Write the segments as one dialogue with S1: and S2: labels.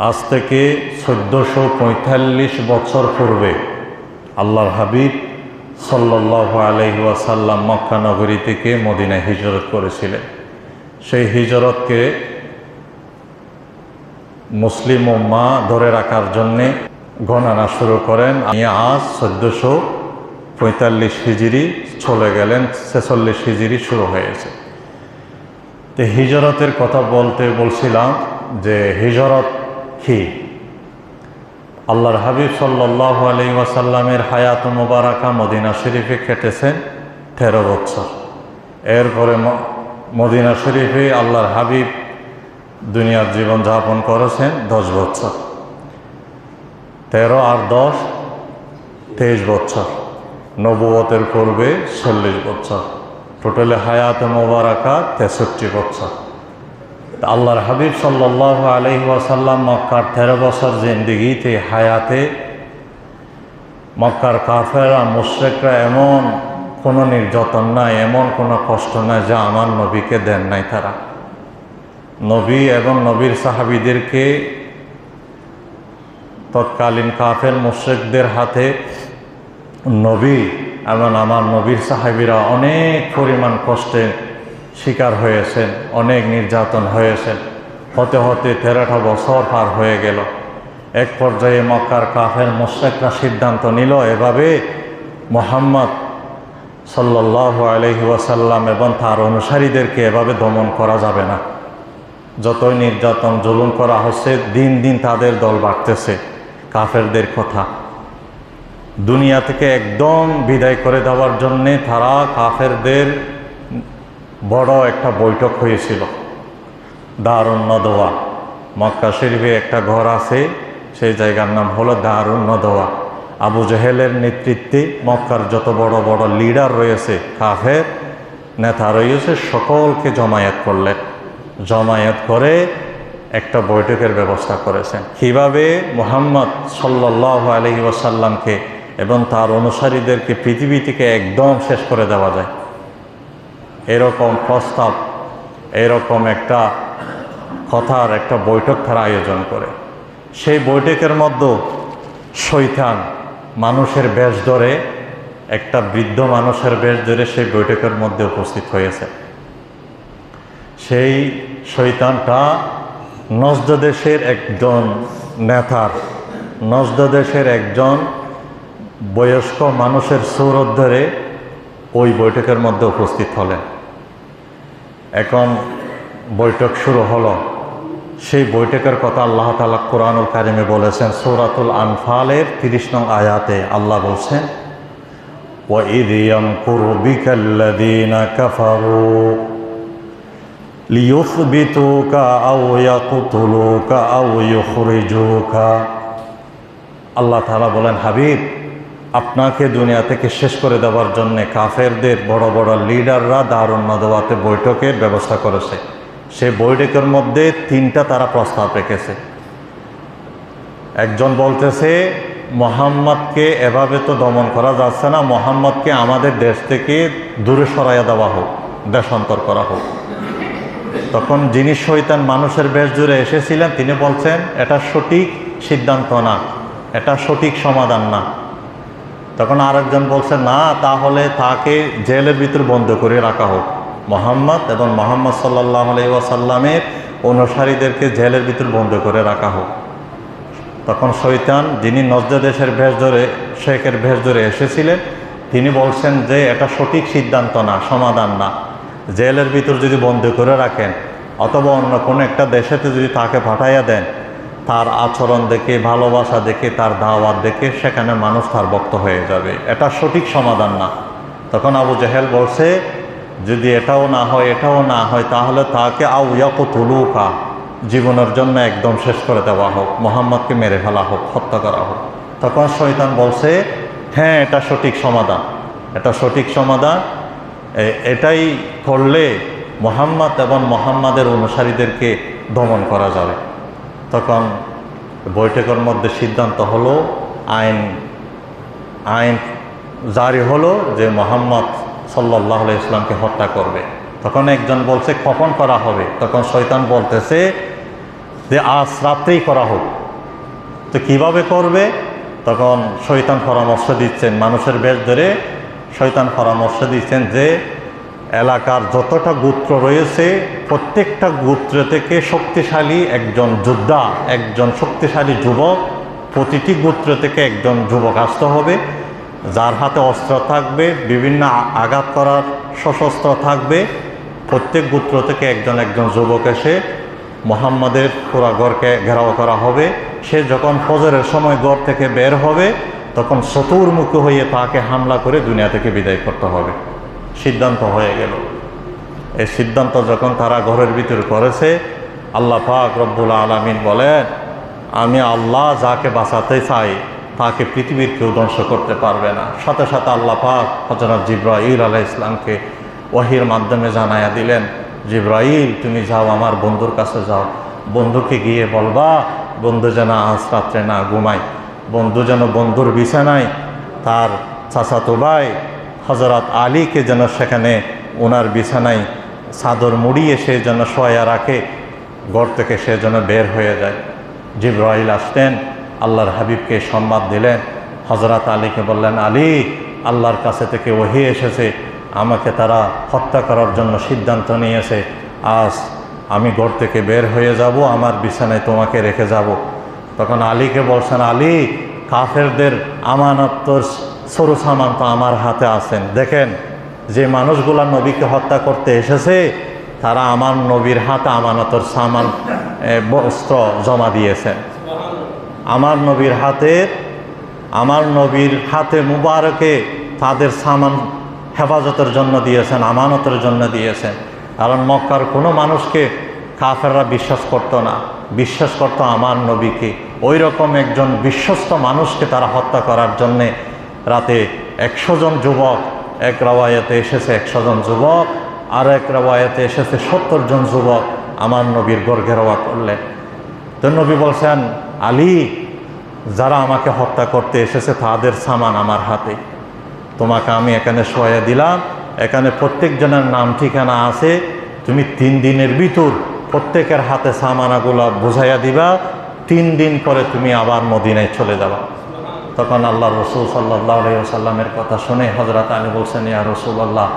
S1: আজ থেকে 1445 বছর পূর্বে আল্লাহর হাবিব সাল্লাল্লাহু আলাইহি ওয়াসাল্লাম মক্কা নগরী থেকে মদিনায় হিজরত করেছিলেন। সেই হিজরতকে মুসলিম উম্মাহ ধরে রাখার জন্যে গণনা শুরু করেন। আজ 1445 হিজরি চলে গেলেন, 46 হিজরি শুরু হয়েছে। তো হিজরতের কথা বলছিলাম যে হিজরত কি? আল্লাহর হাবিব সাল্লাল্লাহু আলাইহি ওয়াসাল্লামের হায়াত মুবারাকা মদিনা শরীফে কেটেছেন 13 বছর। এরপরে মদিনা শরীফে আল্লাহর হাবিব দুনিয়ার জীবন যাপন করেছেন 10 বছর। 13 আর 10 23 বছর। নবুয়তের পূর্বে 40 বছর। টোটালে হায়াত মুবারাকা 63 বছর। আল্লাহর হাবিব সাল্লাল্লাহু আলাইহি ওয়াসাল্লাম মক্কার 13 বছর জিন্দেগিতে হায়াতে মক্কার কাফেররা মুশরিকরা এমন কোনো নির্যাতন নাই, এমন কোনো কষ্ট নাই যা আমার নবীকে দেন নাই। তারা নবী এবং নবীর সাহাবীদেরকে তৎকালীন কাফের মুশরিকদের হাতে নবী এবং আমার নবীর সাহাবীরা অনেক পরিমাণ কষ্টের শিকার হয়েছেন, অনেক নির্যাতন হয়েছেন। হতে হতে 13টা বছর পার হয়ে গেল। এক পর্যায়ে মক্কার কাফের মুশরিকরা সিদ্ধান্ত নিল, এভাবে মুহাম্মদ সাল্লাল্লাহু আলাইহি ওয়াসাল্লাম এবং তার অনুসারীদেরকে এভাবে দমন করা যাবে না। যতই নির্যাতন জুলুম করা হচ্ছে, দিন দিন তাদের দল বাড়তেছে। কাফেরদের কথা দুনিয়া থেকে একদম বিদায় করে দেওয়ার জন্যে তারা কাফেরদের বড় একটা বৈঠক হয়েছিল দারুন নদওয়া। মক্কা শরীফে একটা ঘর আছে, সেই জায়গার নাম হলো দারুন নদওয়া। আবু জেহেলের নেতৃত্বে মক্কার যত বড় বড় লিডার রয়েছে, কাফের নেতা রয়েছে, সকলকে জমায়েত করলেন। জমায়েত করে একটা বৈঠকের ব্যবস্থা করেছেন, কিভাবে মুহাম্মদ সাল্লাল্লাহু আলাইহি ওয়াসাল্লামকে এবং তার অনুসারীদেরকে পৃথিবী থেকে একদম শেষ করে দেওয়া যায়। এরকম প্রস্তাব, এরকম একটা কথার একটা বৈঠক তারা আয়োজন করে। সেই বৈঠকের মধ্যে শয়তান মানুষের বেশ ধরে, একটা বৃদ্ধ মানুষের বেশ ধরে সেই বৈঠকের মধ্যে উপস্থিত হয়েছে। সেই শয়তানটা নজদ দেশের একজন নেতার, নজদ দেশের একজন বয়স্ক মানুষের সুরত ধরে ওই বৈঠকের মধ্যে উপস্থিত হলেন। এখন বৈঠক শুরু হলো। সেই বৈঠকের কথা আল্লাহ তাআলা কুরআনুল কারিমে বলেছেন। সূরাতুল আনফালের 30 নং আয়াতে আল্লাহ বলছেন, ওয়াইদ ইয়ামকুরু বিকাল্লাযীনা কাফারু লিয়ুসবিতুকা আও ইয়াকতুলুকা আও ইউখরিজুকা। আল্লাহ তাআলা বলেন, হাবিব, আপনাকে দুনিয়া থেকে শেষ করে দেওয়ার জন্য কাফেরদের বড় বড় লিডাররা দারুন নদওয়াতে বৈঠকের ব্যবস্থা করেছে। সেই বৈঠকের মধ্যে 3টা তারা প্রস্তাব রেখেছে। একজন বলতেছে, মুহাম্মদকে এভাবে তো দমন করা যাচ্ছে না, মুহাম্মদকে আমাদের দেশ থেকে দূরে সরাইয়া দেওয়া হোক, দেশান্তর করা হোক। তখন যিনি শয়তান মানুষের বেশ জুড়ে এসেছিলেন, তিনি বলছেন, এটা সঠিক সিদ্ধান্ত না, এটা সঠিক সমাধান না। তখন আরেকজন বলছে, না, তাহলে তাকে জেলের ভিতর বন্ধ করে রাখা হোক। মুহাম্মদ এবং মুহাম্মদ সাল্লাল্লাহু আলাইহি ওয়াসাল্লামের অনুসারীদেরকে জেলের ভিতর বন্ধ করে রাখা হোক। তখন শয়তান, যিনি নজদ দেশের ভেষ ধরে, শেখের ভেষ ধরে এসেছিলেন, তিনি বলছেন যে এটা সঠিক সিদ্ধান্ত না, সমাধান না। জেলের ভিতর যদি বন্ধ করে রাখেন অথবা অন্য কোনো একটা দেশেতে যদি তাকে পাঠাইয়া দেন, তার আচরণ দেখে, ভালোবাসা দেখে, তার দাওয়াত দেখে সেখানে মানুষ তার ভক্ত হয়ে যাবে, এটা সঠিক সমাধান না। তখন আবু জেহেল বলছে, যদি এটাও না হয়, এটাও না হয়, তাহলে তাকে আও ইয়াকতুলুকা, জীবনের জন্য একদম শেষ করে দেওয়া হোক, মুহাম্মদকে মেরে ফেলা হোক, হত্যা করা হোক। তখন শয়তান বলছে, হ্যাঁ, এটা সঠিক সমাধান, এটা সঠিক সমাধান, এটাই করলে মুহাম্মদ এবং মুহাম্মাদের অনুসারীদেরকে দমন করা যাবে। তখন বৈঠকের মধ্যে সিদ্ধান্ত হলো, আইন জারি হলো যে মুহাম্মদ সাল্লাল্লাহু আলাইহি ওয়াসাল্লামকে হত্যা করবে। তখন একজন বলছে, কখন করা হবে? তখন শয়তান বলতেছে, যে আজ রাত্রেই করা হোক। তো কিভাবে করবে? তখন শয়তান পরামর্শ দিচ্ছেন, মানুষের বেশ ধরে শয়তান পরামর্শ দিচ্ছেন যে এলাকার যতটা গোত্র রয়েছে প্রত্যেকটা গোত্র থেকে শক্তিশালী একজন যোদ্ধা, একজন শক্তিশালী যুবক, প্রতিটি গোত্র থেকে একজন যুবক আসতে হবে, যার হাতে অস্ত্র থাকবে, বিভিন্ন আঘাত করার সশস্ত্র থাকবে। প্রত্যেক গোত্র থেকে একজন একজন যুবক এসে মুহাম্মাদের পুরা ঘরকে ঘেরাও করা হবে। সে যখন ফজরের সময় ঘর থেকে বের হবে তখন চতুর্মুখী হয়ে তাকে হামলা করে দুনিয়া থেকে বিদায় করতে হবে। সিদ্ধান্ত হয়ে গেল। এই সিদ্ধান্ত যখন তারা ঘরের ভিতর করেছে, আল্লাহ পাক রব্বুল আলামিন বলেন, আমি আল্লাহ যাকে বাঁচাতে চাই তাকে পৃথিবীর কেউ ধ্বংস করতে পারবে না। সাথে সাথে আল্লাহ পাক হযরত জিবরাইল আলাইহিস সালামকে ওহীর মাধ্যমে জানায়া দিলেন, জিবরাইল তুমি যাও, আমার বন্ধুর কাছে যাও, বন্ধুকে গিয়ে বলবা বন্ধু যেন আজ রাত্রে না ঘুমায়, বন্ধু যেন বন্ধুর বিছানায় তার চাচাতো ভাই হযরত আলীকে যেন সেখানে ওনার বিছানায় চাদর মুড়িয়ে সে যেন শোয়া রাখে, ঘর থেকে সে যেন বের হয়ে যায়। জিবরাইল আসতেন, আল্লাহর হাবিবকে সংবাদ দিলেন, হযরত আলীকে বললেন, আলী আল্লাহর কাছে থেকে ওহী এসেছে, আমাকে তারা হত্যা করার জন্য সিদ্ধান্ত নিয়েছে, আজ আমি ঘর থেকে বের হয়ে যাব, আমার বিছানায় তোমাকে রেখে যাব। তখন আলীকে বলছেন, আলী কাফেরদের আমানতর সরু সামান তো আমার হাতে আছেন, দেখেন যে মানুষগুলা নবীকে হত্যা করতে এসেছে তারা আমার নবীর হাতে আমানতর সামান বস্ত্র জমা দিয়েছেন, আমার নবীর হাতে মুবারকে তাদের সামান হেফাজতের জন্য দিয়েছেন, আমানতের জন্য দিয়েছেন। কারণ মক্কার কোনো মানুষকে কাফেররা বিশ্বাস করতো না, বিশ্বাস করতো আমার নবীকে। ওই রকম একজন বিশ্বস্ত মানুষকে তারা হত্যা করার জন্যে রাতে 100 জন যুবক, এক রাওয়ায়াতে এসেছে 100 জন যুবক, আর এক রাওয়ায়াতে এসেছে 70 জন যুবক আমার নবীর ঘর ঘেরাওয়া করলেন। তো নবী বলছেন, আলী যারা আমাকে হত্যা করতে এসেছে তাদের সামান আমার হাতে, তোমাকে আমি এখানে শোয়া দিলাম, এখানে প্রত্যেকজনের নাম ঠিকানা আছে, তুমি 3 দিনের ভিতর প্রত্যেকের হাতে সামানাগুলো বুঝাইয়া দিবা, 3 দিন পরে তুমি আবার মদিনায় চলে যাবা। তখন আল্লাহ রসুল সাল্লাল্লাহু আলাইহি ওয়াসাল্লামের কথা শুনে হযরত আলী বলছেন, ইয়া রাসূলুল্লাহ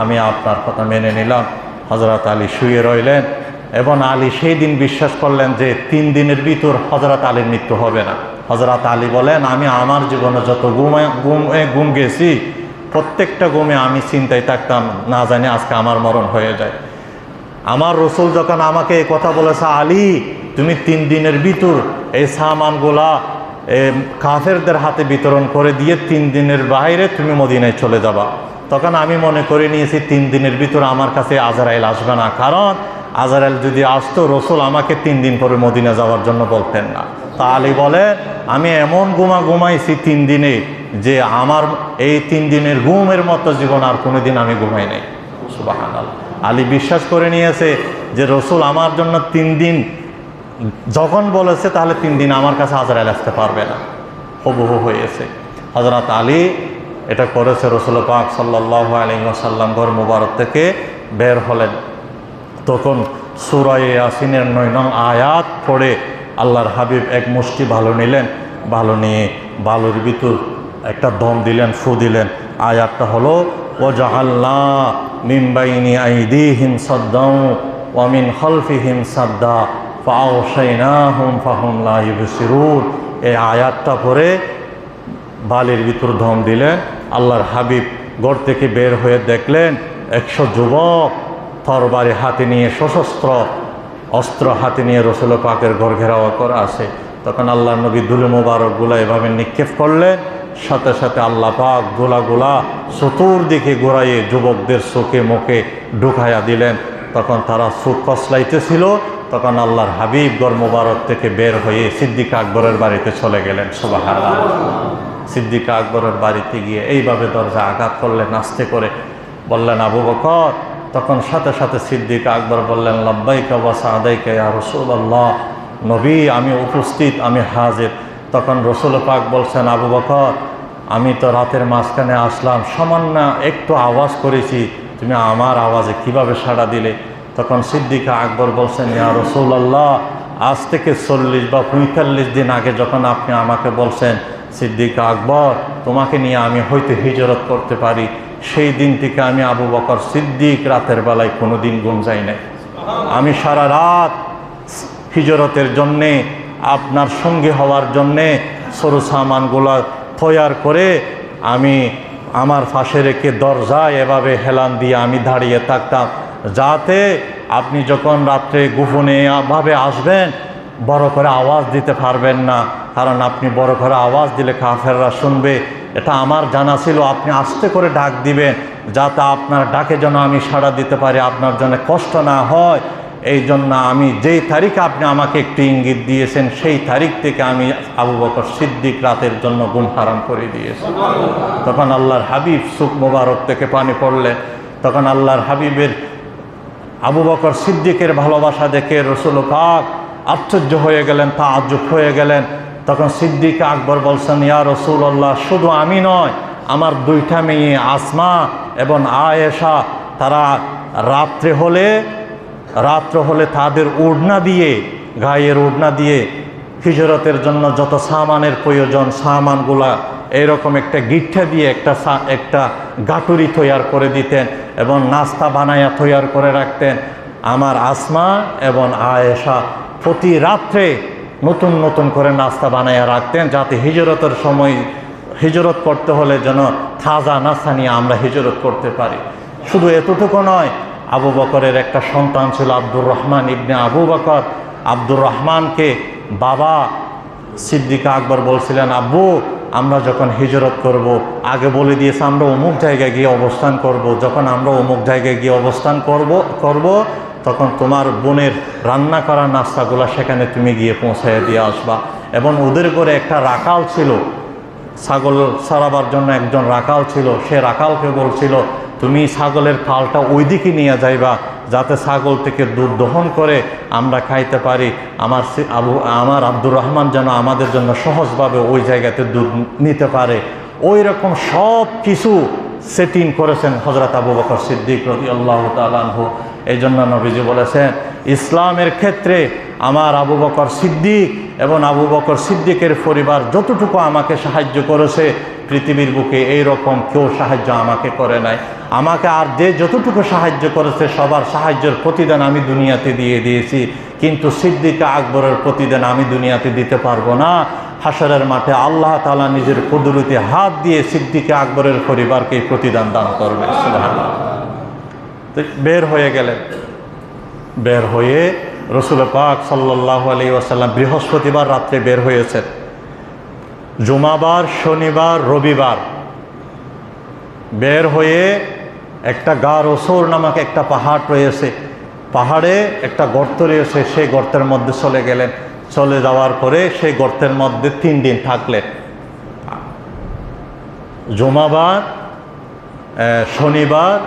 S1: আমি আপনার কথা মেনে নিলাম। হযরত আলী শুয়ে রইলেন এবং আলী সেই দিন বিশ্বাস করলেন যে 3 দিনের ভিতর হযরত আলীর মৃত্যু হবে না। হযরত আলী বলেন, আমি আমার জীবনে যত ঘুম গেছি প্রত্যেকটা ঘুমে আমি চিন্তায় থাকতাম, না জানি আজকে আমার মরণ হয়ে যায়। আমার রসুল যখন আমাকে এই কথা বলেছে, আলী তুমি 3 দিনের ভিতর এই সামানগুলা কাফেরদের হাতে বিতরণ করে দিয়ে 3 দিনের বাইরে তুমি মদিনায় চলে যাবা, তখন আমি মনে করে নিয়েছি 3 দিনের ভিতর আমার কাছে আজরাইল আসবে না, কারণ আজরাইল যদি আসতো রসুল আমাকে 3 দিন পরে মদিনা যাওয়ার জন্য বলতেন না। তা আলী বলে, আমি এমন ঘুমাইছি 3 দিনে যে আমার এই 3 দিনের ঘুমের মতো জীবন আর কোনোদিন আমি ঘুমাই নাই। সুবহানাল্লাহ। আলী বিশ্বাস করে নিয়েছে যে রসুল আমার জন্য 3 দিন যখন বলেছে তাহলে 3 দিন আমার কাছে আজরাইল আসতে পারবে না, হুবহু হয়েছে। হযরত আলী এটা করেছে। রসুল পাক সাল্লাল্লাহু আলাইহি ওয়াসাল্লাম ঘর মুবারক থেকে বের হলেন, তখন সূরা ইয়াসিনের 9 নং আয়াত পড়ে আল্লাহর হাবিব এক মুষ্টি বালু নিলেন, বালু নিয়ে বালুর ভিতর একটা দম দিলেন, ফু দিলেন। আয়াতটা হলো, ওয়াজআলনা মিন বাইনি আইদিহিম সাদ্দাও ওয়া মিন খালফিহিম সাদ্দা ফাআগশাইনাহুম ফাহুম লা ইউবসিরুন। এই আয়াতটা পড়ে বালির ভিতর দম দিলেন। আল্লাহর হাবিব ঘর থেকে বের হয়ে দেখলেন 100 যুবক তরবারি হাতে নিয়ে, সশস্ত্র অস্ত্র হাতে নিয়ে রসুল পাকের ঘর ঘেরাও করা আছে। তখন আল্লাহ নবী দুলে মোবারকগুলা এভাবে নিক্ষেপ করলেন, সাথে সাথে আল্লাহ পাক গোলাগুলা চতুর্দিকে ঘোরাইয়ে যুবকদের চোখে মুখে ঢুকাইয়া দিলেন। তখন তারা চোখ কসলাইতেছিল, তখন আল্লাহর হাবিব ঘর মোবারক থেকে বের হয়ে সিদ্দিক আকবরের বাড়িতে চলে গেলেন। সুবহানাল্লাহ। সিদ্দিক আকবরের বাড়িতে গিয়ে এইভাবে দরজা আঘাত করলেন, আস্তে করে বললেন, আবু বকর। তখন সাথে সাথে সিদ্দিক আকবর বললেন, লাব্বাইকা ওয়া সাদাইকা ইয়া রাসূলুল্লাহ, নবী আমি উপস্থিত, আমি হাজির। তখন রসুল পাক বলছেন, আবু বকর আমি তো রাতের মাঝখানে আসলাম, সামান্য একটু আওয়াজ করেছি, তুমি আমার আওয়াজে কিভাবে সাড়া দিলে? তখন সিদ্দিক আকবর বলছেন, ইয়া রাসূলুল্লাহ আজ থেকে 40 বা 45 দিন আগে যখন আপনি আমাকে বলছেন সিদ্দিক আকবর তোমাকে নিয়ে আমি হয়তো হিজরত করতে পারি, সেই দিন থেকে আমি আবু বকর সিদ্দিক রাতের বেলায় কোনো দিন ঘুম যাই নাই। আমি সারা রাত হিজরতের জন্যে, আপনার সঙ্গী হওয়ার জন্যে সরু সামানগুলো তৈয়ার করে আমি আমার পাশে রেখে দরজায় এভাবে হেলান দিয়ে আমি দাঁড়িয়ে থাকতাম, যাতে আপনি যখন রাত্রে গোপনে ভাবে আসবেন বড় করে আওয়াজ দিতে পারবেন না, কারণ আপনি বড় করে আওয়াজ দিলে কাফেররা শুনবে। এটা আমার জানা ছিল, আপনি আস্তে করে ডাক দিবেন যাতে আপনার ডাকে যেন আমি সাড়া দিতে পারি, আপনার জন্য কষ্ট না হয়। এই জন্য আমি যেই তারিখে আপনি আমাকে একটু ইঙ্গিত দিয়েছেন সেই তারিখ থেকে আমি আবু বকর সিদ্দিক রাতের জন্য ঘুম হারাম করে দিয়েছি। তখন আল্লাহর হাবিব চোখ মোবারক থেকে পানি পড়লেন। তখন আল্লাহর হাবিবের আবু বকর সিদ্দিকের ভালোবাসা দেখে রসুল পাক আশ্চর্য হয়ে গেলেন, তাআজ্জুব হয়ে গেলেন। তখন সিদ্দিক আকবর বলছেন, ইয়া রাসূলুল্লাহ, শুধু আমি নয়, আমার দুইটা মেয়ে আসমা এবং আয়েশা, তারা রাত্র হলে তাদের ওড়না দিয়ে, গায়ের ওড়না দিয়ে হিজরতের জন্য যত সামানের প্রয়োজন সামানগুলা এইরকম একটা গিঠা দিয়ে একটা গাটুরি তৈয়ার করে দিতেন এবং নাস্তা বানায়া তৈয়ার করে রাখতেন। আমার আসমা এবং আয়েশা প্রতি রাত্রে নতুন নতুন করে নাস্তা বানায়া রাখতেন, যাতে হিজরতের সময় হিজরত করতে হলে যেন তাজা নাস্তা নিয়ে আমরা হিজরত করতে পারি। শুধু এতটুকু নয়, আবু বকরের একটা সন্তান ছিল আব্দুর রহমান ইবনে আবু বকর। আব্দুর রহমানকে বাবা সিদ্দিক আকবর বলছিলেন, আব্বু আমরা যখন হিজরত করব, আগে বলে দিয়েছে আমরা অমুক জায়গায় গিয়ে অবস্থান করব, যখন আমরা অমুক জায়গায় গিয়ে অবস্থান করব তখন তোমার বোনের রান্না করা নাস্তাগুলো সেখানে তুমি গিয়ে পৌঁছায় দিয়ে আসবা। এবং ওদের করে একটা রাখাল ছিল, ছাগল সারাবার জন্য একজন রাখাল ছিল, সে রাখালকে বলছিল তুমি ছাগলের খালটা ওই দিকে নিয়ে যাইবা, যাতে ছাগল থেকে দুধ দহন করে আমরা খাইতে পারি। আমার আব্দুর রহমান যেন আমাদের জন্য সহজভাবে ওই জায়গাতে দুধ নিতে পারে। ওই রকম সব কিছু সেটিং করেছেন হযরত আবু বকর সিদ্দিক রাদিয়াল্লাহু তাআলা আনহু। এই জন্য নবীজি বলেছেন, ইসলামের ক্ষেত্রে আমার আবু বকর সিদ্দিক এবং আবু বকর সিদ্দিকের পরিবার যতটুকু আমাকে সাহায্য করেছে, পৃথিবীর বুকে এইরকম কেউ সাহায্য আমাকে করে নাই। আমাকে আর যে যতটুকু সাহায্য করেছে সবার সাহায্যের প্রতিদান আমি দুনিয়াতে দিয়ে দিয়েছি, কিন্তু সিদ্দিক আকবরের প্রতিদান আমি দুনিয়াতে দিতে পারবো না। হাশরের মাঠে আল্লাহ তাআলা নিজের কুদরতি হাত দিয়ে সিদ্দিক আকবরের পরিবারকে প্রতিদান দান করবে। সুবহানাল্লাহ। তো বের হয়ে গেলেন। বের হয়ে রসুল পাক সাল্লাল্লাহু আলাইহি ওয়াসাল্লাম বৃহস্পতিবার রাত্রে বের হয়েছেন। জুমাবার, শনিবার, রবিবার বের হয়ে একটা গার ওসর নামক একটা পাহাড় রয়েছে, পাহাড়ে একটা গর্ত রয়েছে, সেই গর্তের মধ্যে চলে গেলেন। চলে যাওয়ার পরে সেই গর্তের মধ্যে 3 দিন থাকলেন। জুমাবার, শনিবার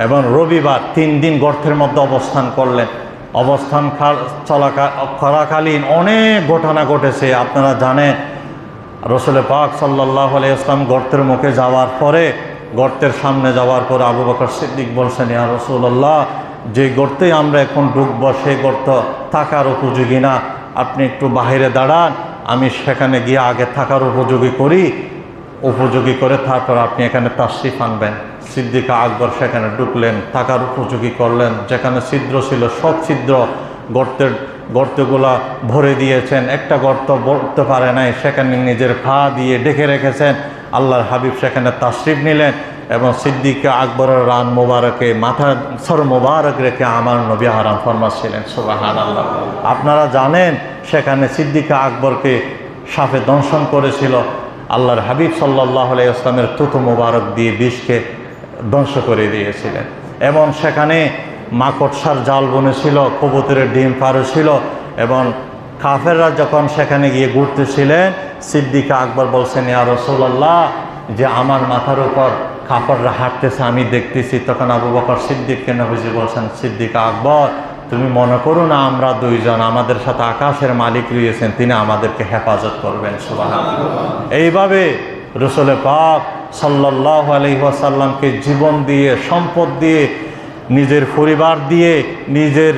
S1: এবং রবিবার 3 দিন গর্তের মধ্যে অবস্থান করলেন। অবস্থান করাকালীন অনেক ঘটনা ঘটেছে। আপনারা জানেন, রসুল পাক সাল্লাল্লাহু আলাইহি ওয়াসাল্লাম গর্তের মুখে যাওয়ার পরে, গর্তের সামনে যাওয়ার পরে আবু বকর সিদ্দিক বলছেন, ইয়া রাসূলুল্লাহ, যে গর্তে আমরা এখন ঢুকব সেই গর্ত থাকার উপযোগী না, আপনি একটু বাইরে দাঁড়ান, আমি সেখানে গিয়ে আগে থাকার উপযোগী করে তারপর আপনি এখানে তাশরিফ আনবেন। সিদ্দিক আকবর সেখানে ঢুকলেন, থাকার উপযোগী করলেন। যেখানে ছিদ্র ছিল সব ছিদ্র গর্তগুলা ভরে দিয়েছেন, একটা গর্ত ভরতে পারে নাই, সেখানে নিজের পা দিয়ে ঢেকে রেখেছেন। আল্লাহর হাবিব সেখানে তাশরিফ নিলেন এবং সিদ্দিক আকবরের রান মোবারকে মাথা সর মোবারক রেখে আমার নবী আরাম ফরমাচ্ছিলেন। সুবহানাল্লাহ। আপনারা জানেন সেখানে সিদ্দিক আকবরকে সাপে দংশন করেছিল। আল্লাহর হাবিব সাল্লাল্লাহু আলাইহি ওয়াসাল্লামের থুতু মোবারক দিয়ে বিষকে ধ্বংস করে দিয়েছিলেন। এবং সেখানে মাকড়সার জাল বনেছিল, কবুতরের ডিম পাড়ু ছিল। এবং কাফেররা যখন সেখানে গিয়ে ঘুরতেছিলেন, সিদ্দিক আকবর বলছেন, ইয়া রাসূলুল্লাহ, যে আমার মাথার উপর কাফেররা হাঁটতেছে আমি দেখতেছি। তখন আবু বকর সিদ্দিককে নবীজি বলছেন, সিদ্দিক আকবর, তুমি মনে করো না আমরা দুইজন, আমাদের সাথে আকাশের মালিক রয়েছেন, তিনি আমাদেরকে হেফাজত করবেন। সুবহানাল্লাহ। এইভাবে রসুল পাক সাল্লাল্লাহু আলাইহি ওয়াসাল্লামকে জীবন দিয়ে, সম্পদ দিয়ে, নিজের পরিবার দিয়ে, নিজের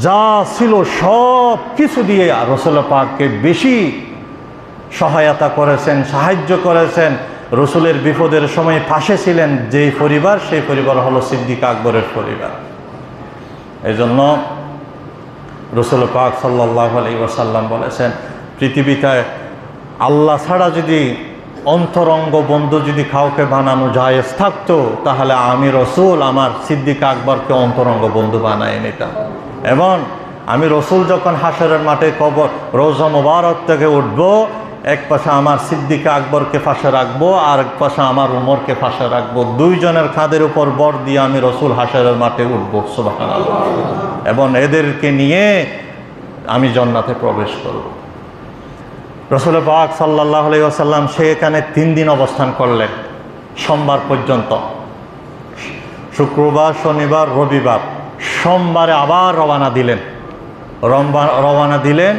S1: যা ছিল সব কিছু দিয়ে রাসূল পাককে বেশি সহায়তা করেছেন, সাহায্য করেছেন। রসুলের বিপদের সময় পাশে ছিলেন যেই পরিবার, সেই পরিবার হলো সিদ্দিক আকবরের পরিবার। এই জন্য রসুল পাক সাল্লাল্লাহু আলাইহি ওয়াসাল্লাম বলেছেন, পৃথিবীতে আল্লাহ ছাড়া যদি অন্তরঙ্গ বন্ধু যদি কাউকে বানানো জায়েজ থাকতো, তাহলে আমি রসুল আমার সিদ্দিক আকবরকে অন্তরঙ্গ বন্ধু বানায় নিতাম। এবং আমি রসুল যখন হাসরের মাঠে কবর রওজা মুবারক থেকে উঠবো, এক পাশে আমার সিদ্দিক আকবরকে পাশে রাখবো, আর এক পাশে আমার উমরকে পাশে রাখবো। দুইজনের কাঁধের উপর বর দিয়ে আমি রসুল হাসরের মাঠে উঠবো, সুবহানাল্লাহ। এবং এদেরকে নিয়ে আমি জান্নাতে প্রবেশ করব। রসুল পাক সাল্লাল্লাহু আলাইহি ওয়াসাল্লাম সেখানে 3 দিন অবস্থান করলেন, সোমবার পর্যন্ত। শুক্রবার, শনিবার, রবিবার। সোমবারে আবার রওনা দিলেন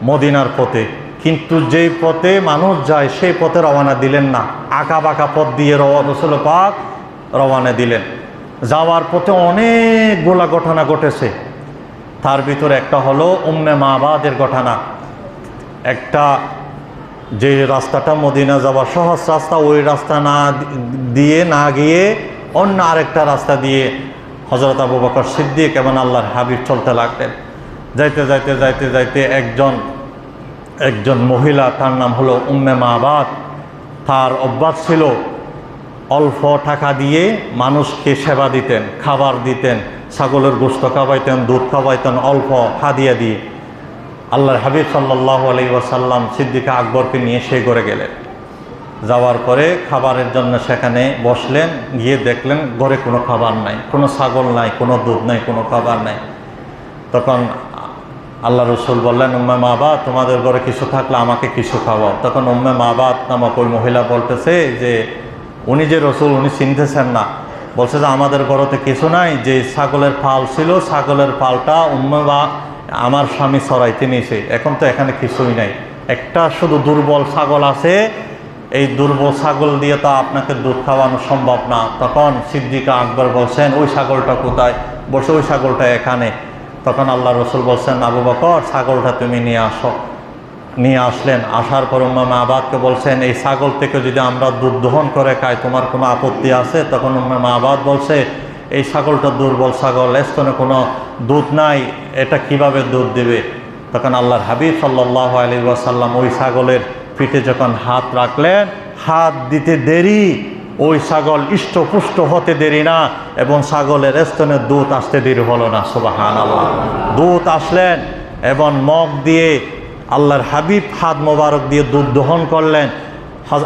S1: মদিনার পথে। কিন্তু যেই পথে মানুষ যায় সেই পথে রওনা দিলেন না, আঁকা বাঁকা পথ দিয়ে রসুল পাক রওনা দিলেন। যাওয়ার পথে অনেকগুলা ঘটনা ঘটেছে। তার ভিতরে একটা হলো উম্মে মাবাদের ঘটনা। একটা যে রাস্তাটা মদিনা যাওয়ার সহজ রাস্তা, ওই রাস্তা না গিয়ে অন্য আরেকটা রাস্তা দিয়ে হযরত আবু বকর সিদ্দিক এবং আল্লাহর হাবিব চলতে লাগলেন। যাইতে যাইতে যাইতে যাইতে একজন মহিলা, তার নাম হলো উম্মে মাবাদ। তার অভ্যাস ছিল অল্প টাকা দিয়ে মানুষকে সেবা দিতেন, খাবার দিতেন, ছাগলের গোশত খাওয়াইতেন, দুধ খাওয়াইতেন অল্প হাদিয়া দিয়ে। আল্লাহর হাবিব সাল্লাল্লাহু আলাইহি ওয়াসাল্লাম সিদ্দিক আকবরকে নিয়ে সেই ঘরে গেলেন। যাওয়ার পরে খাবারের জন্য সেখানে বসলেন। গিয়ে দেখলেন ঘরে কোনো খাবার নাই, কোনো ছাগল নাই, কোনো দুধ নাই, কোনো খাবার নাই। তখন আল্লাহ রসুল বললেন, উম্মে মাবাদ, তোমাদের ঘরে কিছু থাকলে আমাকে কিছু খাওয়াও। তখন উম্মে মাবাদ নামক ওই মহিলা বলতেছে যে উনি যে রসুল, উনি চিনতেছেন না। বলছে যে আমাদের ঘরেতে কিছু নাই, যে ছাগলের পাল ছিল, ছাগলের পালটা আমার স্বামী চড়াইতে নিয়েছে, এখন তো এখানে কিছুই নাই, একটা শুধু দুর্বল ছাগল আছে, এই দুর্বল ছাগল দিয়ে তো আপনাকে দুধ খাওয়ানো সম্ভব না। তখন সিদ্দিক আকবর বলছেন, ওই ছাগলটা কোথায়? বলছে ওই ছাগলটা এখানে। তখন আল্লাহ রসুল বলছেন, আবু বকর, ছাগলটা তুমি নিয়ে আসো। নিয়ে আসলেন। আসার পর উম্মে মাবাদকে বলছেন, এই ছাগল থেকে যদি আমরা দুধ দহন করে খাই, তোমার কোনো আপত্তি আছে? তখন উম্মে মাবাদ বলছে, এই ছাগলটা দুর্বল ছাগল, স্তনে কোনো দুধ নাই, এটা কিভাবে দুধ দেবে? তখন আল্লাহর হাবিব সাল্লাল্লাহু আলাইহি ওয়াসাল্লাম ওই ছাগলের পিঠে যখন হাত রাখলেন, হাত দিতে দেরি, ওই ছাগল ইষ্টপুষ্ট হতে দেরি না, এবং ছাগলের স্তনে দুধ আসতে দেরি হলো না। সুবহানাল্লাহ। দুধ আসলেন এবং মগ দিয়ে আল্লাহর হাবিব হাত মোবারক দিয়ে দুধ দহন করলেন।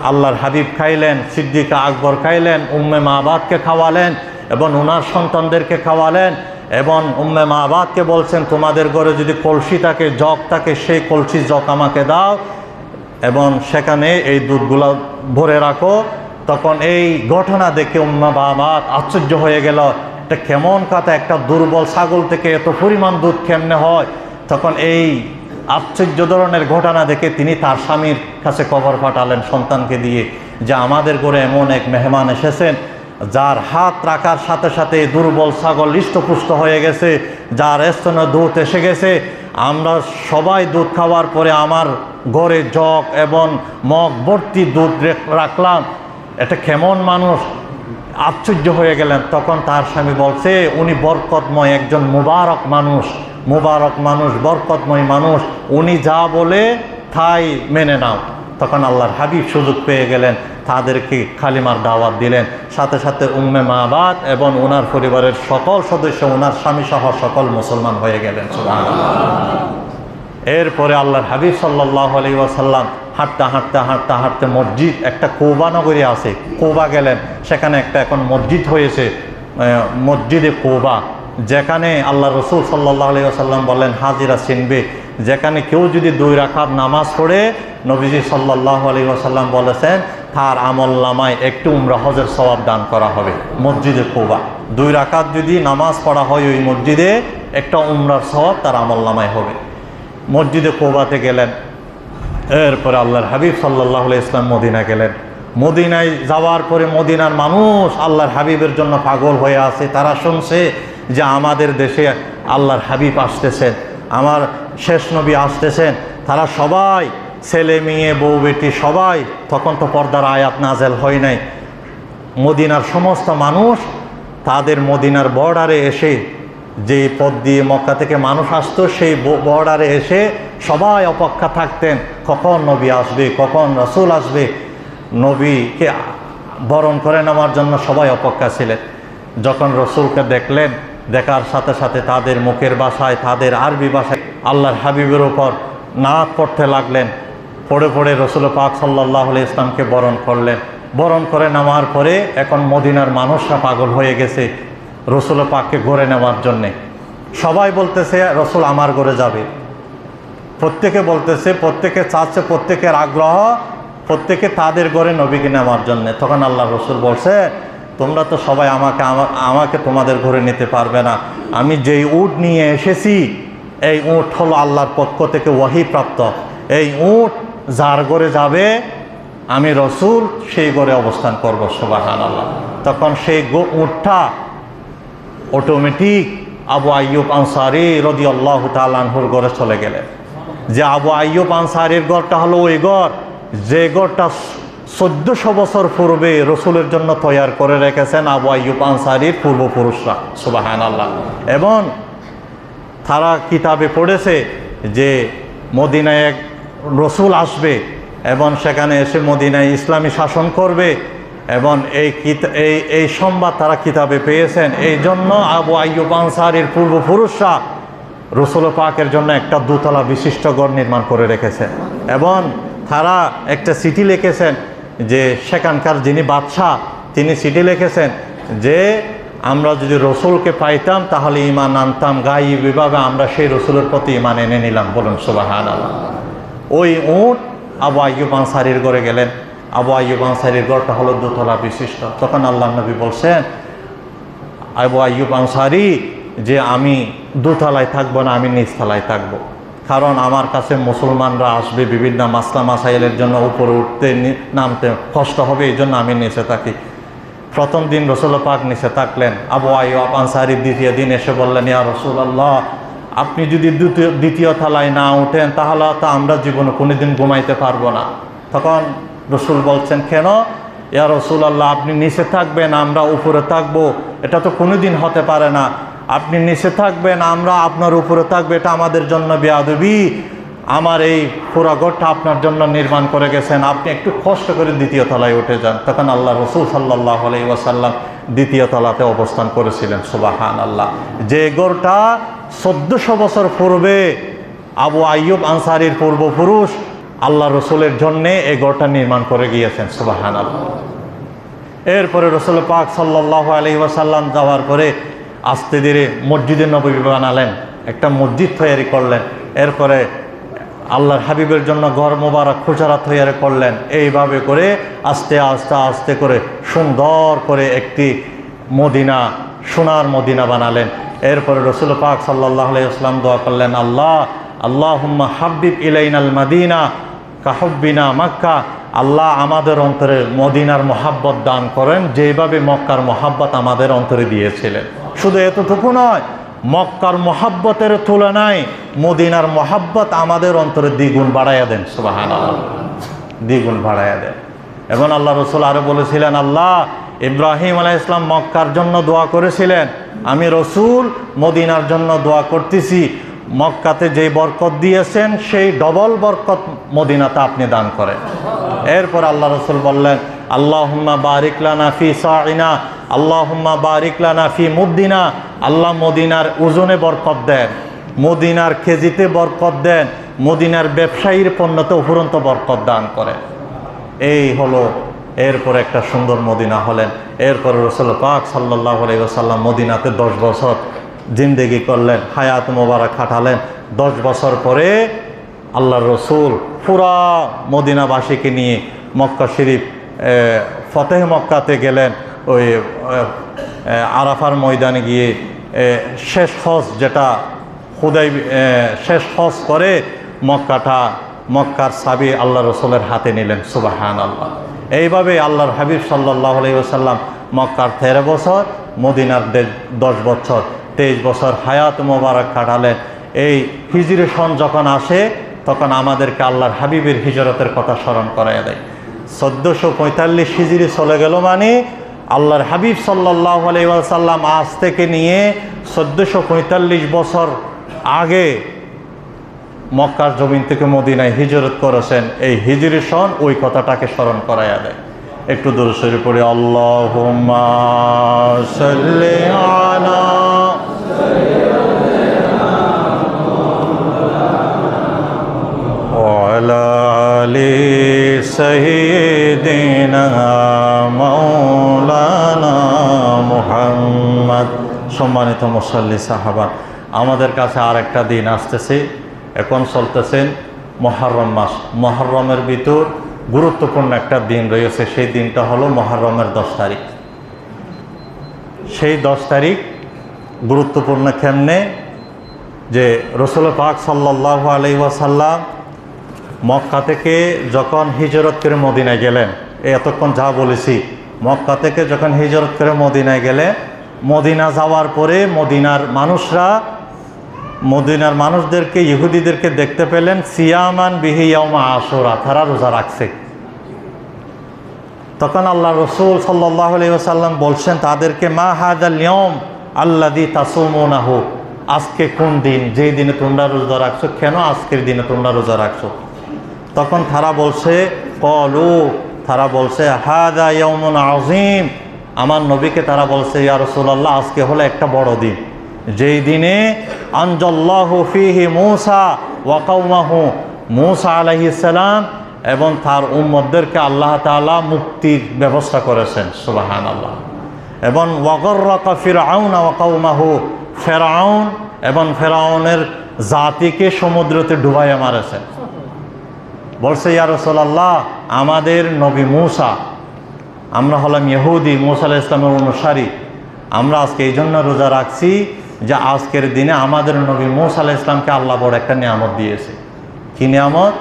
S1: আল্লাহর হাবিব খাইলেন, সিদ্দিক আকবর খাইলেন, উম্মে মাবাদকে খাওয়ালেন এবং ওনার সন্তানদেরকে খাওয়ালেন। এবং উম্মে মাবাদকে বলছেন, তোমাদের ঘরে যদি কলসি থাকে, জগ থাকে, সেই কলসি জগ আমাকে দাও এবং সেখানে এই দুধগুলো ভরে রাখো। তখন এই ঘটনা দেখে উম্মে মাবাদ আশ্চর্য হয়ে গেল, এটা কেমন কথা, একটা দুর্বল ছাগল থেকে এত পরিমাণ দুধ কেমনে হয়? তখন এই আশ্চর্য ধরনের ঘটনা দেখে তিনি তার স্বামীর কাছে খবর পাঠালেন সন্তানকে দিয়ে, যে আমাদের ঘরে এমন এক মেহমান এসেছেন, যার হাত রাখার সাথে সাথে দুর্বল ছাগল হৃষ্টপুষ্ট হয়ে গেছে, যার স্তনে দুধ এসে গেছে। আমরা সবাই দুধ খাওয়ার পরে আমার ঘরে জগ এবং মগ ভর্তি দুধ রাখলাম, এটা কেমন মানুষ? আশ্চর্য হয়ে গেলেন। তখন তার স্বামী বলছে, উনি বরকতময় একজন মুবারক মানুষ, বরকতময় মানুষ, উনি যা বলে তাই মেনে নাও। তখন আল্লাহর হাবিব সুযোগ পেয়ে গেলেন, তাদেরকে কালিমার দাওয়াত দিলেন। সাথে সাথে উম্মে মাবাদ এবং ওনার পরিবারের সকল সদস্য, ওনার স্বামী সহ সকল মুসলমান হয়ে গেলেন। সুবহানাল্লাহ। এরপরে আল্লাহর হাবিব সাল্লাল্লাহু আলাইহি ওয়াসাল্লাম হাঁটতে মসজিদ, একটা কৌবা নগরী আছে, কৌবা গেলেন। সেখানে একটা এখন মসজিদ হয়েছে, মসজিদে কৌবা, যেখানে আল্লাহ রসুল সাল্লাল্লাহু আলাইহি ওয়াসাল্লাম বলেন, হাজিরা চিনবে, যেখানে কেউ যদি 2 রাকাত নামাজ পড়ে, নবীজি সাল্লাল্লাহু আলাইহি ওয়াসাল্লাম বলেছেন তার আমলনামায় একটু উমরা হজের সওয়াব দান করা হবে। মসজিদে কৌবা 2 রাকাত যদি নামাজ পড়া হয় ওই মসজিদে, একটা উমরার সওয়াব তার আমলনামায় হবে। মসজিদে কৌবাতে গেলেন। এরপরে আল্লাহর হাবিব সাল্লাল্লাহু আলাইহি ওয়াসাল্লাম মদিনা গেলেন। মদিনায় যাওয়ার পরে মদিনার মানুষ আল্লাহর হাবিবের জন্য পাগল হয়ে আছে। তারা শুনছে যে আমাদের দেশে আল্লাহর হাবিব আসতেছেন, আমার শেষ নবী আসতেছেন। তারা সবাই, ছেলে মেয়ে বউ বেটি সবাই, তখন তো পর্দার আয়াত নাজেল হয় নাই, মদিনার সমস্ত মানুষ তাদের মদিনার বর্ডারে এসে, যে পথ দিয়ে মক্কা থেকে মানুষ আসতো সেই বর্ডারে এসে সবাই অপেক্ষা থাকতেন কখন নবী আসবে, কখন রাসূল আসবে। নবীকে বরণ করে নেওয়ার জন্য সবাই অপেক্ষা ছিলেন। যখন রাসূলকে দেখলেন, দেখার সাথে সাথে তাদের মুখের ভাষায়, তাদের আরবি ভাষায় আল্লাহর হাবিবের উপর নাত পড়তে লাগলেন। পড়ে পড়ে রাসূল পাক সাল্লাল্লাহু আলাইহি ইসলামকে বরণ করলেন। বরণ করে নেওয়ার পরে এখন মদিনার মানুষরা পাগল হয়ে গেছে রাসূল পাককে ঘরে নেওয়ার জন্যে। সবাই বলতেছে রাসূল আমার ঘরে যাবে, প্রত্যেকে বলতেছে, প্রত্যেকে চাচ্ছে, প্রত্যেকের আগ্রহ, প্রত্যেকে তাদের ঘরে নবীকে নেওয়ার জন্যে। তখন আল্লাহ রাসূল বলছে, তোমরা তো সবাই আমাকে তোমাদের ঘরে নিতে পারবে না। আমি যেই উট নিয়ে এসেছি, এই উট হলো আল্লাহর পক্ষ থেকে ওয়াহি প্রাপ্ত। এই উট যার ঘরে যাবে, আমি রাসূল সেই ঘরে অবস্থান করব। সুবহানাল্লাহ। তখন সেই উটটা অটোমেটিক আবু আইয়ুব আনসারী রাদিয়াল্লাহু তাআলা আনহুর ঘরে চলে গেলেন। যে আবু আইয়ুব আনসারীর ঘরটা হলো ওই ঘর, যে ঘরটা 1400 বছর পূর্বে রাসূলের জন্য তৈয়ার করে রেখেছেন আবু আইয়ুব আনসারীর পূর্বপুরুষরা। সুবহানাল্লাহ। এবং তারা কিতাবে পড়েছে যে মদিনায় এক রাসূল আসবে এবং সেখানে এসে মদিনায় ইসলামী শাসন করবে, এবং এই সংবাদ তারা কিতাবে পেয়েছেন। এই জন্য আবু আইয়ুব আনসারীর পূর্বপুরুষরা রাসূল পাকের জন্য একটা দোতলা বিশিষ্ট ঘর নির্মাণ করে রেখেছেন, এবং তারা একটা চিঠি লিখেছেন যে সেখানকার যিনি বাদশাহ, তিনি চিঠি লিখেছেন যে আমরা যদি রাসূলকে পাইতাম তাহলে ঈমান আনতাম, গায়বীভাবে আমরা সেই রাসূলের প্রতি ঈমান এনে নিলাম। বলুন সুবহানাল্লাহ। ওই উট আবু আইয়ুব আনসারীর ঘরে গেলেন। আবু আইয়ুব আনসারীর ঘরটা হলো দোতলা বিশিষ্ট। তখন আল্লাহ নবী বলছেন, আবু আইয়ুব আনসারী, যে আমি দোতলায় থাকবো না, আমি নিচতলায় থাকবো। কারণ আমার কাছে মুসলমানরা আসবে, বিভিন্ন মাসলা মাসাইলের জন্য উপরে উঠতে নামতে কষ্ট হবে, এই জন্য আমি নিচে থাকি। প্রথম দিন রাসূল পাক নিচে থাকলেন। আবু আইয়ুব আনসারী দ্বিতীয় দিন এসে বললেন, ইয়া রাসূলুল্লাহ, আপনি যদি দ্বিতীয় তলায় না উঠেন তাহলে তো আমরা জীবনে কোনোদিন ঘুমাইতে পারবো না। তখন রাসূল বলছেন, কেন? ইয়া রাসূলুল্লাহ, আপনি নিচে থাকবেন, আমরা উপরে থাকবো, এটা তো কোনোদিন হতে পারে না। আপনি নিচে থাকবেন, আমরা আপনার উপরে থাকবো, এটা আমাদের জন্য বেয়াদবি। আমার এই পুরা ঘরটা আপনার জন্য নির্মাণ করে গেছেন, আপনি একটু কষ্ট করে দ্বিতীয় তলায় উঠে যান। তখন আল্লাহ রাসূল সাল্লাল্লাহু আলাইহি ওয়াসাল্লাম দ্বিতীয় তলাতে অবস্থান করেছিলেন। সুবহানাল্লাহ। যে ঘরটা 1400 বছর পূর্বে আবু আইয়ুব আনসারীর পূর্বপুরুষ আল্লাহ রসুলের জন্যে এই ঘরটা নির্মাণ করে গিয়েছেন। সুবহানাল্লাহ। এরপরে রাসূল পাক সাল্লাল্লাহু আলাইহি ওয়াসাল্লাম যাওয়ার পরে আস্তে ধীরে মসজিদে নববী বানালেন, একটা মসজিদ তৈরি করলেন। এরপরে আল্লাহর হাবিবের জন্য ঘর মোবারক খুচরা তৈরি করলেন। এইভাবে করে আস্তে আস্তে আস্তে করে সুন্দর করে একটি মদিনা, সোনার মদিনা বানালেন। এরপরে রাসূল পাক সাল্লাল্লাহু আলাইহি ওয়াসাল্লাম দোয়া করলেন, আল্লাহুম্মা হাব্বিব ইলাইনাল মাদিনা কাহুব্বিনা মক্কা। আল্লাহ আমাদের অন্তরে মদিনার মহাব্বত দান করেন, যেভাবে মক্কার মহাব্বত আমাদের অন্তরে দিয়েছিলেন। শুধু এতটুকু নয়, মক্কার মহাব্বতের তুলনায় মদিনার মহাব্বত আমাদের অন্তরে দ্বিগুণ বাড়াইয়া দেন। সুবহানাল্লাহ। দ্বিগুণ বাড়াইয়া দেন। এবং আল্লাহ রসুল আরো বলেছিলেন, আল্লাহ ইব্রাহিম আলাইহিস সালাম মক্কার জন্য দোয়া করেছিলেন, আমি রসুল মদিনার জন্য দোয়া করতেছি, মক্কাতে যে বরকত দিয়েছেন সেই ডবল বরকত মদিনাতে আপনি দান করেন। এরপর আল্লাহ রসুল বললেন, আল্লাহুম্মা বারিক লানা ফি সাইনা, আল্লাহুম্মা বারিক লানা ফি মুদ্দিনা। আল্লাহ মদিনার ওজনে বরকত দেন, মদিনার কেজিতে বরকত দেন, মদিনার ব্যবসায়ীর পণ্যতে উপরন্ত বরকত দান করেন। এই হলো এরপর একটা সুন্দর মদিনা হলেন। এরপরে রাসূল পাক সাল্লাল্লাহু আলাইহি ওয়াসাল্লাম মদিনাতে 10 বছর জিন্দেগি করলেন, হায়াত মোবারক কাটালেন। 10 বছর পরে আল্লাহর রসুল পুরা মদিনাবাসীকে নিয়ে মক্কা শরীফ ফতেহ মক্কাতে গেলেন। ওই আরাফার ময়দানে গিয়ে শেষ হজ, যেটা শেষ হজ করে মক্কার চাবি আল্লাহ রসুলের হাতে নিলেন। সুবহানাল্লাহ। এইভাবে আল্লাহর হাবিব সাল্লাল্লাহু আলাইহি ওয়াসাল্লাম মক্কার 13 বছর, মদিনার 10 বছর, 23 বছর হায়াত মোবারক কাটালেন। এই হিজরি সন যখন আসে তখন আমাদেরকে আল্লাহর হাবিবের হিজরতের কথা স্মরণ করায় দেয়। 1445 হিজরি চলে গেল মানে আল্লাহর হাবিব সাল্লাল্লাহু আলাইহি ওয়াসাল্লাম আজ থেকে নিয়ে 1445 বছর আগে মক্কার জমিন থেকে মদিনায় হিজরত করেছেন। এই হিজরি সন ওই কথাটাকে স্মরণ করাইয়া দেয়। একটু দরুদ শরীফ পড়ি, আল্লাহুম্মা সাল্লি আলা ওয়া আলা আলি সাইয়্যিদিনা মাওলানা মুহাম্মদ। সম্মানিত মুসল্লি সাহাবা, আমাদের কাছে আরেকটা দিন আসতেছে। এখন চলতেছেন মুহররম মাস। মুহররমের ভিতর গুরুত্বপূর্ণ একটা দিন রয়েছে। সেই দিনটা হলো মুহররমের 10 তারিখ। সেই 10 তারিখ গুরুত্বপূর্ণ কেমনে, যে রাসূল পাক সাল্লাল্লাহু আলাইহি ওয়াসাল্লাম মক্কা থেকে যখন হিজরত করে মদিনায় গেলেন, এতক্ষণ যা বলেছি, মক্কা থেকে যখন হিজরত করে মদিনায় গেলে, মদিনা যাওয়ার পরে মদিনার মানুষদেরকে, ইহুদিদেরকে দেখতে পেলেন সিয়ামান বিহি ইয়াউমা আশুরা, তারা রোজা রাখছে। তখন আল্লাহ রসুল সাল্লাল্লাহু আলাইহি ওয়াসাল্লাম বলছেন তাদেরকে, মা হাযাল ইয়াউম আল্লাযী তাসুমুনাহু, আজকে কোন দিন, যেই দিনে তোমরা রোজা রাখছো, কেন আজকের দিনে তোমরা রোজা রাখছো? তখন তারা বলছে হাযা ইয়াউমুন আযীম, আমার নবীকে তারা বলছে, ইয়া রাসূলুল্লাহ, আজকে হলো একটা বড় দিন, যেই দিনে আনজাল্লাহু ফীহি মূসা ওয়া কওমাহু, মূসা আলাইহিস সালাম এবং তার উম্মতদেরকে আল্লাহ তাআলা মুক্তির ব্যবস্থা করেছেন। সুবহানাল্লাহ। এবং ওয়াগররাকা ফিরআউন ওয়া কওমাহু, ফিরআউন এবং ফিরআউনের জাতিকে সমুদ্রতে ডুবাইয়া মারেছেন। বলছে, ইয়া রাসূলুল্লাহ, আমাদের নবী মূসা, আমরা হলাম ইহুদি, মূসা আলাইহিস সালামের অনুসারী, আমরা আজকে এই জন্য রোজা রাখছি যে আজকের দিনে আমাদের নবী মূসা আলাইহিস সালামকে আল্লাহ বড় একটা নিয়ামত দিয়েছে। কি নিয়ামত?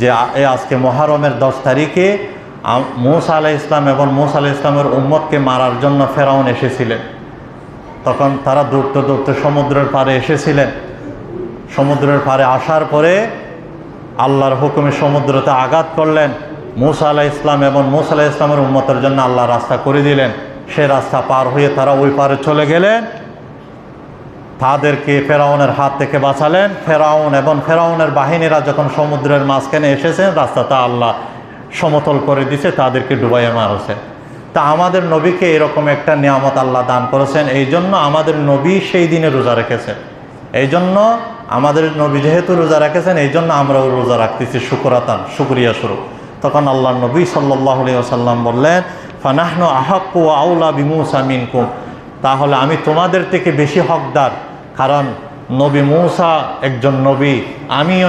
S1: যে আজকে মুহররমের 10 তারিখে মূসা আলাইহিস সালাম এবং মূসা আলাইহিস সালামের উম্মতকে মারার জন্য ফেরাউন এসেছিলেন। তখন তারা দৌড়তে সমুদ্রের পাড়ে এসেছিলেন। সমুদ্রের পাড়ে আসার পরে আল্লাহর হুকুমে সমুদ্রতে আঘাত করলেন। মূসা আলাইহিস সালাম এবং মূসা আলাইহিস সালামের উম্মতের জন্য আল্লাহ রাস্তা করে দিলেন। সে রাস্তা পার হয়ে তারা ওই পারে চলে গেলেন। তাদেরকে ফেরাউনের হাত থেকে বাঁচালেন। ফেরাউন এবং ফেরাউনের বাহিনীরা যখন সমুদ্রের মাঝখানে এসেছেন, রাস্তাটা আল্লাহ সমতল করে দিয়েছে, তাদেরকে ডুবাইয়া মারছেন। তা আমাদের নবীকে এরকম একটা নিয়ামত আল্লাহ দান করেছেন। এই জন্য আমাদের নবী সেই দিনে রোজা রেখেছেন। এই জন্য আমাদের নবী যেহেতু রোজা রেখেছেন, এই জন্য আমরাও রোজা রাখতেছি শুকরিয়া স্বরূপ। তখন আল্লাহ নবী সাল্লাল্লাহু আলাইহি ওয়াসাল্লাম বললেন, ফানাহনু আহাক্কু ওয়া আউলা বিমূসা মিনকুম, তাহলে আমি তোমাদের থেকে বেশি হকদার, কারণ নবী মূসা একজন নবী, আমিও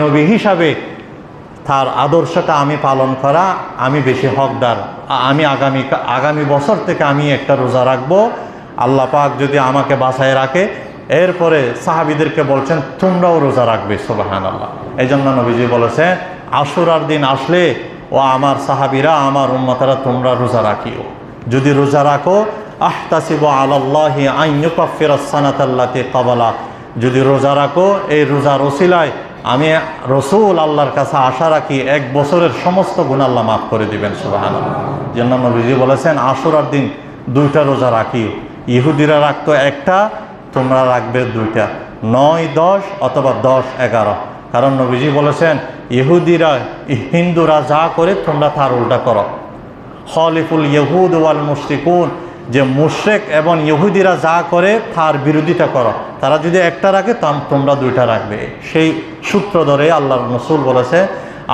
S1: নবী হিসাবে তার আদর্শটা আমি পালন করা আমি বেশি হকদার। আমি আগামী বছর থেকে আমি একটা রোজা রাখবো, আল্লাহ পাক যদি আমাকে বাঁচায় রাখে। এরপরে সাহাবীদেরকে বলছেন, তোমরাও রোজা রাখবে। সুবহানাল্লাহ। এই জন্য নবীজি বলেছেন, আশুরার দিন আসলে ও আমার সাহাবীরা, আমার উম্মতেরা, তোমরা রোজা রাখিও। যদি রোজা রাখো, আহতাসিবু আলাল্লাহি আন ইউকাফিরাস সানাতাল্লাতী ক্বাবালা, যদি রোজা রাখো, এই রোজার ওসিলায় আমি রসুল আল্লাহর কাছে আশা রাখি 1 বছরের সমস্ত গুনাহ আল্লাহ মাফ করে দিবেন। সুবহানাল্লাহ। জন্য নবীজি বলেছেন, আশুরার দিন 2টা রোজা রাখিও। ইহুদিরা রাখতো 1টা, তোমরা রাখবে 2টা, 9, 10 অথবা 10, 11। কারণ নবীজি বলেছেন, হিন্দুরা যা করে তোমরা তার উল্টা করো। খলিফুল ইহুদ ওয়াল মুশরিকুন, যে মুশরিক এবং ইহুদিরা যা করে তার বিরোধিতা করো। তারা যদি 1টা রাখে, তোমরা 2টা রাখবে। সেই সূত্র ধরে আল্লাহর রাসূল বলেছে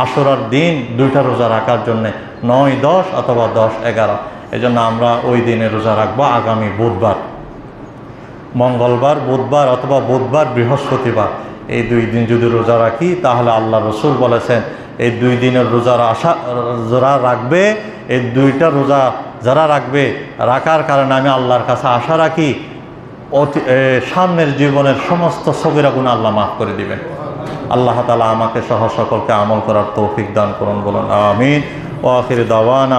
S1: আশুরার দিন 2টা রোজা রাখার জন্যে, 9, 10 অথবা 10, 11। এই জন্য আমরা ওই দিনে রোজা রাখবো আগামী বুধবার, মঙ্গলবার, বুধবার অথবা বুধবার, বৃহস্পতিবার। এই 2 দিন যদি রোজা রাখি, তাহলে আল্লাহ রসুল বলেছেন এই 2 দিনের রোজার যারা রাখবে, এই 2টা রোজা যারা রাখবে, রাখার কারণে আমি আল্লাহর কাছে আশা রাখি সামনের জীবনের সমস্ত সগীরা গুনাহ আল্লাহ মাফ করে দিবেন। আল্লাহ তাআলা আমাকে সহ সকলকে আমল করার তৌফিক দান করুন, বলুন আমিন। ওয়া আখিরু দাওয়ানা